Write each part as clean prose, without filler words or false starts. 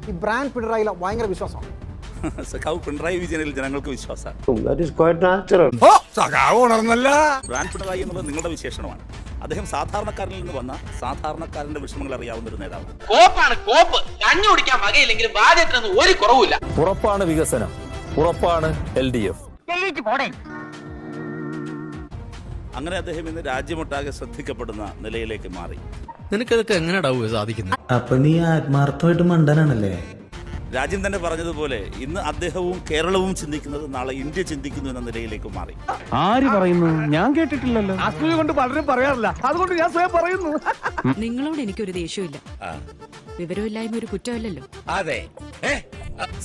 ഈ ബ്രാൻഡ് പിണറായിലെ ഭയങ്കര വിശ്വാസമാണ്. സഖാവ് പിണറായി വിജയനിൽ ജനങ്ങൾക്ക് വിശ്വാസമാണ്. ബ്രാൻഡ് പിണറായി എന്നുള്ളത് നിങ്ങളുടെ വിശേഷണമാണ്. അദ്ദേഹം സാധാരണക്കാരിൽ നിന്ന് വന്ന സാധാരണക്കാരന്റെ വിഷമങ്ങൾ അറിയാവുന്ന ഒരു നേതാവ്. കോപ്പാണ് കോപ്പ്. കഞ്ഞി കുടിക്കാൻ വകയില്ലെങ്കിലും ബാധ്യത്തിനൊന്നും ഒരു കുറവില്ല. ഉറപ്പാണ് വികസനം, ഉറപ്പാണ് LDF. അങ്ങനെ അദ്ദേഹം ഇന്ന് രാജ്യമൊട്ടാകെ ശ്രദ്ധിക്കപ്പെടുന്ന നിലയിലേക്ക് മാറി. നിനക്കതൊക്കെ എങ്ങനെയാ സാധിക്കുന്നത്? അപ്പൊ നീ ആത്മാർത്ഥമായിട്ട് മണ്ടനാണല്ലേ? രാജ്യം തന്നെ പറഞ്ഞതുപോലെ ഇന്ന് അദ്ദേഹവും കേരളവും ചിന്തിക്കുന്നത് നാളെ ഇന്ത്യ ചിന്തിക്കുന്നു എന്ന നിലയിലേക്ക് മാറി. ആര് പറയുന്നു? ഞാൻ കേട്ടിട്ടില്ലല്ലോ. അസൂയ കൊണ്ട് പലരും പറയാറില്ല, അതുകൊണ്ട് ഞാൻ സ്വയം പറയുന്നു. നിങ്ങളോട് എനിക്കൊരു ദേഷ്യമില്ല. വിവരമില്ലായ്മ ഒരു കുറ്റമല്ലല്ലോ. അതെ,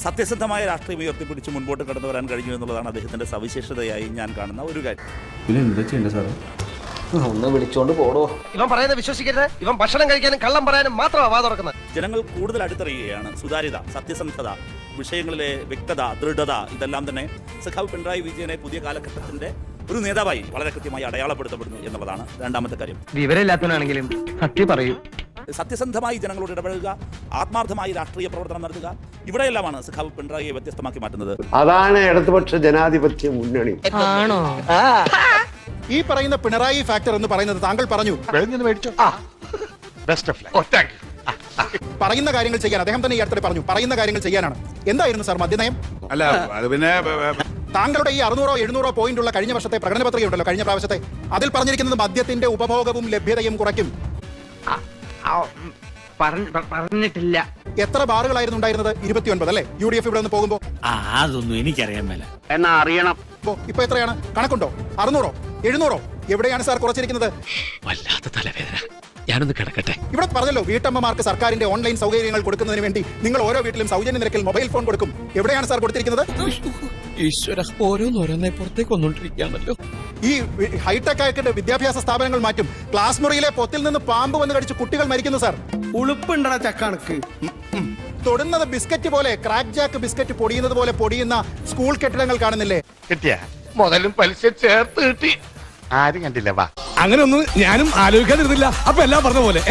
സത്യസന്ധമായ രാഷ്ട്രീയം ഉയർത്തിപ്പിടിച്ച് മുൻപോട്ട് കടന്നു വരാൻ കഴിഞ്ഞു എന്നുള്ളതാണ് അദ്ദേഹത്തിന്റെ സവിശേഷതയായി ഞാൻ കാണുന്ന ഒരു കാര്യം. പിന്നെ എന്താ ചെയ്യണ്ടേ സാറേ? ഒന്ന് വിളിച്ചോണ്ട് പോടോ. ഇവൻ പറയുന്നത് വിശ്വസിക്കരുത്. ഇവൻ ഭക്ഷണം കഴിക്കാനും കള്ളം പറയാനും മാത്രമാണ് വാ തുറക്കുന്നത്. ജനങ്ങൾ കൂടുതൽ അടുത്തറിയുകയാണ്. സുതാര്യത, സത്യസന്ധത, വിഷയങ്ങളിലെ വ്യക്തത, ദൃഢത, ഇതെല്ലാം തന്നെ സഖാവ് പിണറായി വിജയനെ പുതിയ കാലഘട്ടത്തിന്റെ ഒരു നേതാവായി വളരെ കൃത്യമായി അടയാളപ്പെടുത്തപ്പെടുന്നു എന്നുള്ളതാണ് രണ്ടാമത്തെ കാര്യം. വിവരമില്ലാത്തവനാണെങ്കിലും സത്യം പറയൂ. സത്യസന്ധമായി ജനങ്ങളോട് ഇടപഴകുക, ആത്മാർത്ഥമായി രാഷ്ട്രീയ പ്രവർത്തനം നടത്തുക, ഇവിടെയെല്ലാമാണ് സഖാവ് പിണറായിയെ വ്യത്യസ്തമാക്കി മാറ്റുന്നത്. അതാണ് ഇടതുപക്ഷ ജനാധിപത്യ മുന്നണി. ഈ പറയുന്ന പിണറായി ഫാക്ടർ എന്ന് പറയുന്നത് താങ്കൾ പറഞ്ഞു പറയുന്ന കാര്യങ്ങൾ ചെയ്യാൻ. അദ്ദേഹം തന്നെ ഈ അടുത്തിടെ പറഞ്ഞു പറയുന്ന കാര്യങ്ങൾ ചെയ്യാനാണ്. എന്തായിരുന്നു സാർ മദ്യനയം? അല്ല അത് പിന്നെ താങ്കളുടെ ഈ 600-700 പോയിന്റ് ഉള്ള കഴിഞ്ഞ വർഷത്തെ പ്രകടന പത്രിക ഉണ്ടല്ലോ, കഴിഞ്ഞ പ്രാവശ്യത്തെ, അതിൽ പറഞ്ഞിരിക്കുന്നത് മദ്യത്തിന്റെ ഉപഭോഗവും ലഭ്യതയും കുറയ്ക്കും. പറഞ്ഞിട്ടില്ല. എത്ര ബാറുകളായിരുന്നു ഉണ്ടായിരുന്നത്? 29 അല്ലേ UDF ഇവിടെ നിന്ന് പോകുമ്പോ? അതൊന്നും എനിക്കറിയാൻ മേല. എന്നാ അറിയണം. ഇപ്പൊ എത്രയാണ്? കണക്കുണ്ടോ? 600-ഓ 700-ഓ? എവിടെയാണ് സാർ കുറച്ചിരിക്കുന്നത്? വല്ലാത്ത തലവേദന, ഞാനൊന്ന് കിടക്കട്ടെ. ഇവിടെ പറഞ്ഞല്ലോ വീട്ടമ്മമാർക്ക് സർക്കാരിന്റെ ഓൺലൈൻ സൗകര്യങ്ങൾ കൊടുക്കുന്നതിന് വേണ്ടി നിങ്ങൾ ഓരോ വീട്ടിലും സൗജന്യ നിരക്കിൽ മൊബൈൽ ഫോൺ കൊടുക്കും. എവിടെയാണ് സാർ കൊടുത്തിരിക്കുന്നത്? ഈശ്വര, ഓരോന്നോരോന്നെ പുറത്തേക്ക് വന്നോണ്ടിരിക്കുകയാണല്ലോ. ഈ ഹൈടെക് ആയിട്ട് വിദ്യാഭ്യാസ സ്ഥാപനങ്ങൾ മാറ്റും. ക്ലാസ് മുറിയിലെ പൊത്തിൽ നിന്ന് പാമ്പ് വന്ന് കടിച്ച് കുട്ടികൾ മരിക്കുന്നു സാർ. ഉളുപ്പുണ്ടടാ ചക്കണക്ക്. തൊടുന്നത് ബിസ്ക്കറ്റ് പോലെ, ക്രാക്ക് ജാക്ക് ബിസ്ക്കറ്റ് പൊടിയുന്നത് പോലെ പൊടിയുന്ന സ്കൂൾ കെട്ടിടങ്ങൾ കാണുന്നില്ലേ? കിട്ടിയ മുതലും പലിശ ചേർത്ത് കിട്ടി. ആരും കണ്ടില്ല. വാ, അങ്ങനെ ഒന്നും ഞാനും ആലോചിക്കാതിരുന്നില്ല. അപ്പൊ എല്ലാം പറഞ്ഞ പോലെ